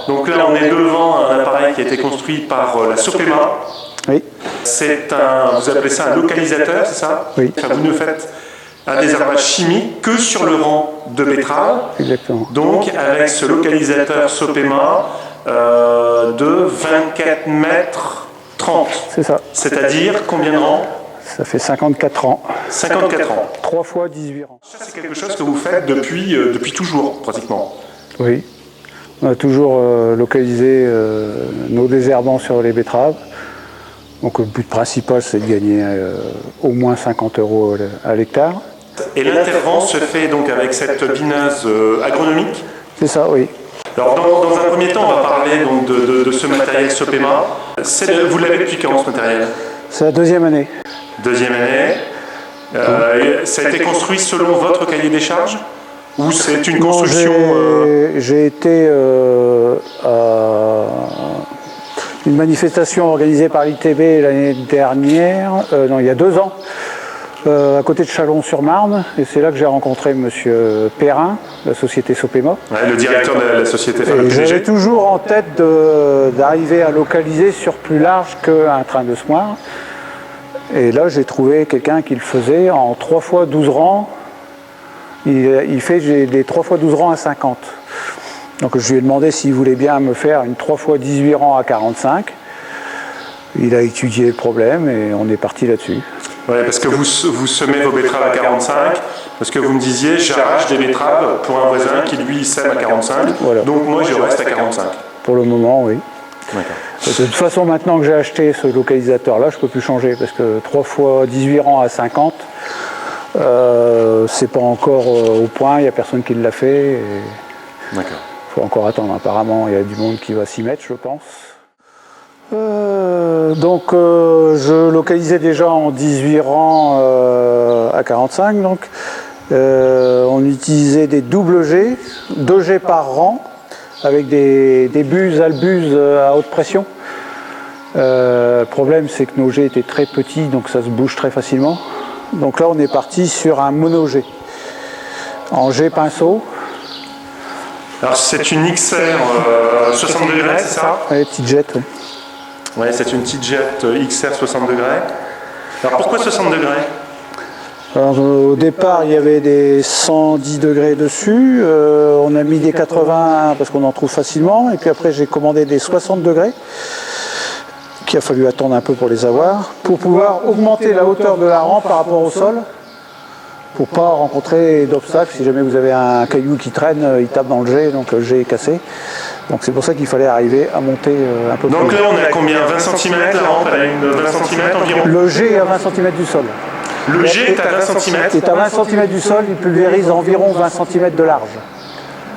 Donc là, on est devant un appareil qui a été construit par la Sopema. Oui. Vous appelez ça un localisateur, c'est ça? Oui. Enfin, vous ne faites un désherbage chimique que sur le rang de betterave. Exactement. Donc, avec ce localisateur Sopema de 24 mètres 30. C'est ça. C'est-à-dire combien de rangs? Ça fait 54 ans. 54 ans. 3 fois 18 rangs. Ça, c'est quelque chose que vous faites depuis toujours, pratiquement. Oui. On a toujours localisé nos désherbants sur les betteraves. Donc le but principal, c'est de gagner au moins 50 € à l'hectare. Et l'intervent se fait donc avec cette bineuse agronomique? C'est ça, oui. Alors dans un premier temps, on va parler donc de ce matériel Sopema. Vous l'avez depuis quand, ce matériel? C'est la deuxième année. Deuxième année. Ça a été construit selon votre cahier des charges? Ou c'est une construction... J'ai été à une manifestation organisée par l'ITB l'année dernière, non, il y a 2 ans, à côté de Chalon-sur-Marne, et c'est là que j'ai rencontré M. Perrin, la société Sopema. Ouais, le directeur de la société. J'avais toujours en tête d'arriver à localiser sur plus large qu'un train de semoir. Et là, j'ai trouvé quelqu'un qui le faisait en 3 fois 12 rangs. Il fait des 3 fois 12 rangs à 50. Donc je lui ai demandé s'il voulait bien me faire une 3 fois 18 rangs à 45. Il a étudié le problème et on est parti là-dessus. Oui, parce que vous semez vos betteraves à 45, parce que vous me disiez, j'arrache des betteraves pour un voisin qui lui sème à 45, voilà. Donc moi je reste à 45. Pour le moment, oui. De toute façon, maintenant que j'ai acheté ce localisateur-là, je ne peux plus changer, parce que 3 fois 18 rangs à 50, c'est pas encore au point, il n'y a personne qui l'a fait. D'accord. Il faut encore attendre, apparemment, il y a du monde qui va s'y mettre, je pense. Donc je localisais déjà en 18 rangs à 45, donc on utilisait des double G, 2 G par rang, avec des buses, albuses à haute pression. Le problème, c'est que nos G étaient très petits, donc ça se bouge très facilement. Donc là, on est parti sur un mono G, en G pinceau. Alors c'est une XR 60 degrés, c'est ça? Oui, petite jet, oui. Oui, c'est une petite jet XR 60 degrés. Alors pourquoi 60 degrés? Alors, au départ, il y avait des 110 degrés dessus. On a mis des 80 parce qu'on en trouve facilement. Et puis après, j'ai commandé des 60 degrés qu'il a fallu attendre un peu pour les avoir, pour pouvoir augmenter la hauteur de la rampe par rapport au sol, pour ne pas rencontrer d'obstacles. Si jamais vous avez un caillou qui traîne, il tape dans le jet, donc le jet est cassé. Donc c'est pour ça qu'il fallait arriver à monter un peu plus. Donc là, on est à combien? 20 cm, la rampe elle a une 20 cm environ? Le jet est à 20 cm du sol. Le jet est à 20 cm? Est à 20 cm du sol, il pulvérise environ 20 cm de large.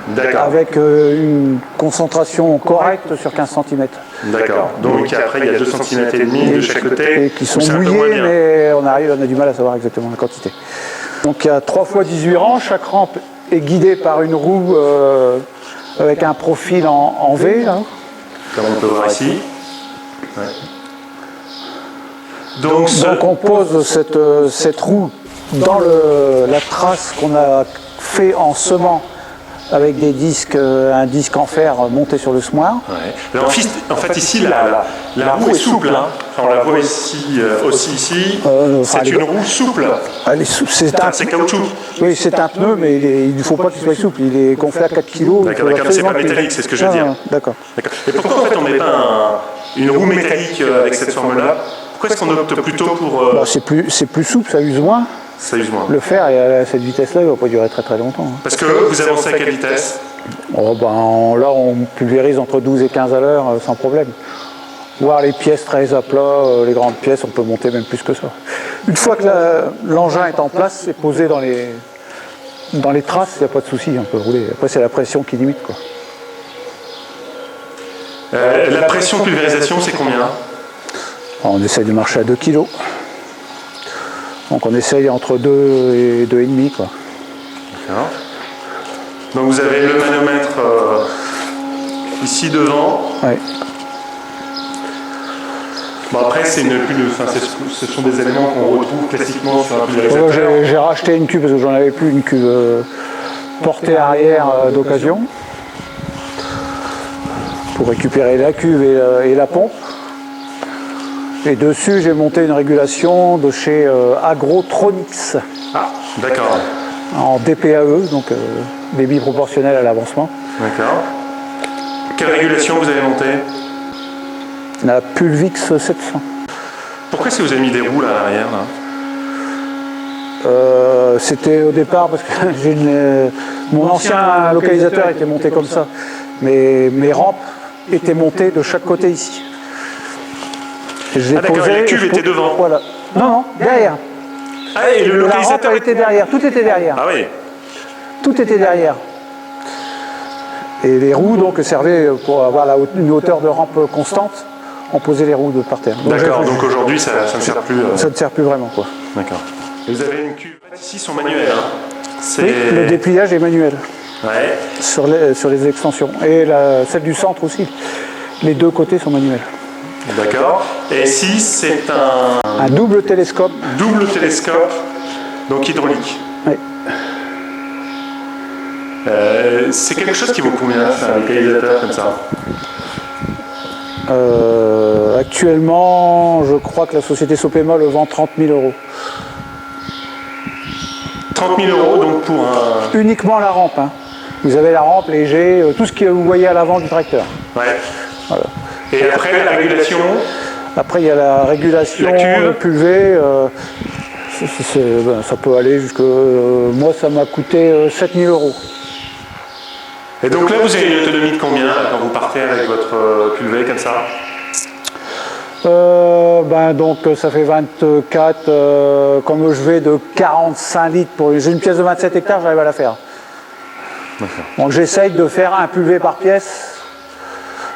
D'accord. Avec une concentration correcte sur 15 cm. D'accord. Donc après, il y a 2 cm et demi de chaque côté. Et qui sont mouillés, mais on a du mal à savoir exactement la quantité. Donc il y a 3 fois 18 rangs. Chaque rampe est guidée par une roue avec un profil en V. Là. Comme on peut voir ici. Ouais. Donc on pose cette roue dans la trace qu'on a fait en semant avec des disques, un disque en fer monté sur le semoir. Ouais. En fait, ici, la roue est souple. Hein. Enfin, on la voit ici, aussi ici. C'est une roue souple. Elle est souple. C'est caoutchouc. Oui, c'est un pneu, mais il ne faut pas qu'il soit souple. Il est gonflé à 4 kg. D'accord, mais c'est pas métallique, c'est ce que je veux dire. D'accord. Et pourquoi en fait on ne met pas une roue métallique avec cette forme-là? Pourquoi est-ce qu'on opte plutôt pour... C'est plus souple, ça use moins. Ça use moins. Le fer, à cette vitesse-là, il ne va pas durer très très longtemps. Parce que vous avancez à quelle vitesse? Là, on pulvérise entre 12 et 15 à l'heure sans problème. Voir les pièces très à plat, les grandes pièces, on peut monter même plus que ça. Une fois que l'engin est en place, c'est posé dans les traces, il n'y a pas de souci, on peut rouler. Après, c'est la pression qui limite, quoi. La pression pulvérisation, c'est combien? On essaye de marcher à 2 kg. Donc on essaye entre 2 et 2,5 quoi. D'accord. Donc vous avez le manomètre ici devant. Oui. Bon après ce sont des éléments qu'on retrouve classiquement sur un pulvérisateur. J'ai racheté une cuve parce que j'en avais plus, une cuve portée arrière d'occasion. pour récupérer la cuve et la pompe. Et dessus, j'ai monté une régulation de chez Agrotronics. Ah, d'accord. En DPAE, donc débit proportionnel à l'avancement. D'accord. Quelle régulation vous avez montée? La Pulvix 700. Pourquoi est-ce que vous avez mis des roues là à l'arrière là? C'était au départ parce que mon ancien localisateur était monté comme ça. Mais mes rampes étaient montées de chaque côté ici. Ah d'accord, la cuve était devant. Voilà. Non, derrière. Ah, et le localisateur était derrière, tout était derrière. Ah oui. Tout était derrière. Et les roues donc servaient pour avoir une hauteur de rampe constante. On posait les roues par terre. D'accord, donc aujourd'hui ça ne sert plus. Ça ne sert plus vraiment quoi. D'accord. Et vous avez une cuve. Ici sont manuelles. Hein. Oui, le dépliage est manuel. Ouais. Sur les extensions. Et celle du centre aussi. Les deux côtés sont manuels. D'accord. Et ici c'est un double télescope. Double télescope, donc hydraulique. Oui. C'est quelque chose qui vaut combien, un localisateur comme ça? Actuellement, je crois que la société Sopema le vend 30 000 €. 30 000 € donc pour un... Uniquement la rampe. Hein. Vous avez la rampe, léger, tout ce que vous voyez à l'avant du tracteur. Ouais. Voilà. Et après la régulation? Après il y a la régulation, le pulvé. Ça peut aller jusque... moi ça m'a coûté 7 000 €. Et donc là vous avez une autonomie de combien quand vous partez avec votre pulvé comme ça? Donc ça fait 24, comme je vais de 45 litres, j'ai une pièce de 27 hectares, j'arrive à la faire. Donc j'essaye de faire un pulvé par pièce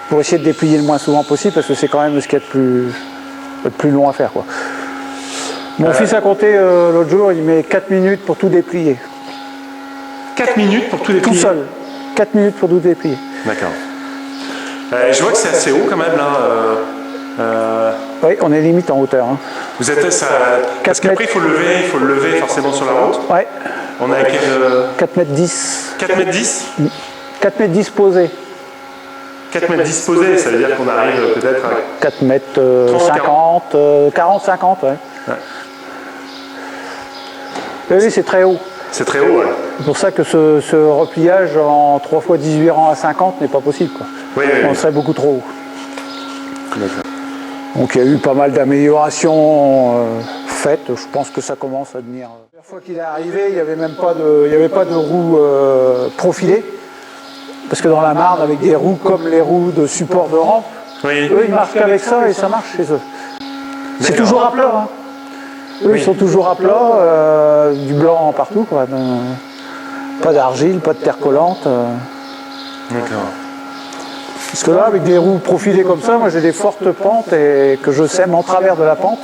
pour essayer de déplier le moins souvent possible parce que c'est quand même ce qu'il y a de plus long à faire quoi. Mon fils a compté l'autre jour, il met 4 minutes pour tout déplier. 4 minutes pour tout déplier? Tout seul, 4 minutes pour tout déplier. D'accord. Je vois que c'est assez haut quand même là. Oui, on est limite en hauteur. Hein. Vous êtes ça. Parce qu'après il faut le lever forcément sur la route. Ouais. On a quel 4 mètres 10. 4 mètres 10 4 mètres 10 posés. 4 mètres 10 posés, ça veut dire qu'on arrive peut-être à 4 mètres 50, 40-50, ouais. Oui, c'est très haut. C'est très haut, ouais. C'est pour ça que ce repliage en 3 fois 18 rangs à 50 n'est pas possible, quoi. Oui, on serait beaucoup trop haut. D'accord. Donc il y a eu pas mal d'améliorations faites. Je pense que ça commence à devenir... La première fois qu'il est arrivé, il n'y avait pas de roues profilées. Parce que dans la Marne, avec des roues comme les roues de support de rampe, eux ils marchent qu'avec ça et ça marche chez eux. C'est toujours à plat. Hein. Eux ils sont toujours à plat, du blanc partout. Quoi. Pas d'argile, pas de terre collante. D'accord. Parce que là, avec des roues profilées comme ça, moi j'ai des fortes pentes et que je sème en travers de la pente.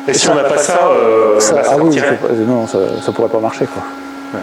Et si on n'a pas ça, ah oui, non, ça pourrait pas marcher quoi. Ouais.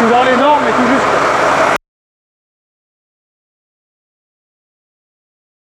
suis dans les normes et tout.